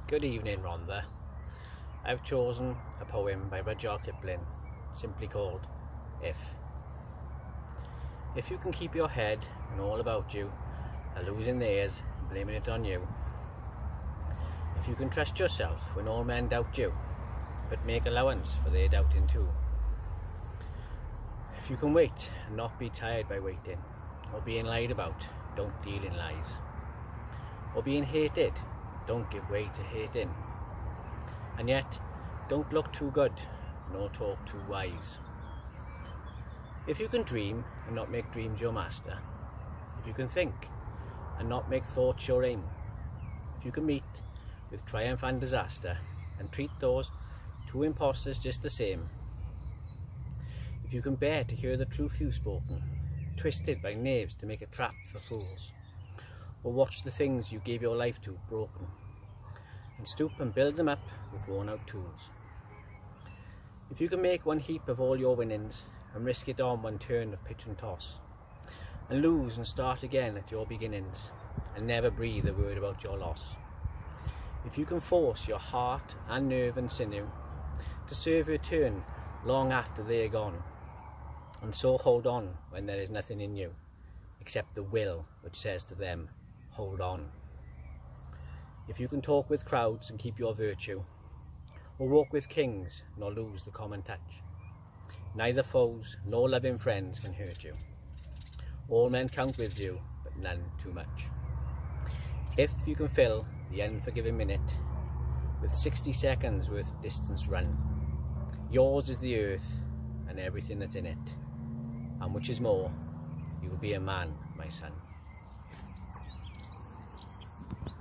Good evening, Rhondda. I've chosen a poem by Rudyard Kipling, simply called If. If you can keep your head and all about you are losing theirs and blaming it on you. If you can trust yourself when all men doubt you, but make allowance for their doubting too. If you can wait and not be tired by waiting, or being lied about, don't deal in lies. Or being hated, don't give way to hating. And yet, don't look too good, nor talk too wise. If you can dream and not make dreams your master, if you can think and not make thoughts your aim, if you can meet with triumph and disaster and treat those two impostors just the same, if you can bear to hear the truth you've spoken, twisted by knaves to make a trap for fools, or watch the things you gave your life to broken, and stoop and build them up with worn-out tools. If you can make one heap of all your winnings and risk it on one turn of pitch and toss, and lose and start again at your beginnings, and never breathe a word about your loss. If you can force your heart and nerve and sinew to serve your turn long after they are gone, and so hold on when there is nothing in you except the will which says to them, hold on. If you can talk with crowds and keep your virtue, or walk with kings nor lose the common touch, neither foes nor loving friends can hurt you. All men count with you, but none too much. If you can fill the unforgiving minute with 60 seconds worth of distance run, yours is the earth and everything that's in it, and which is more, you will be a man, my son.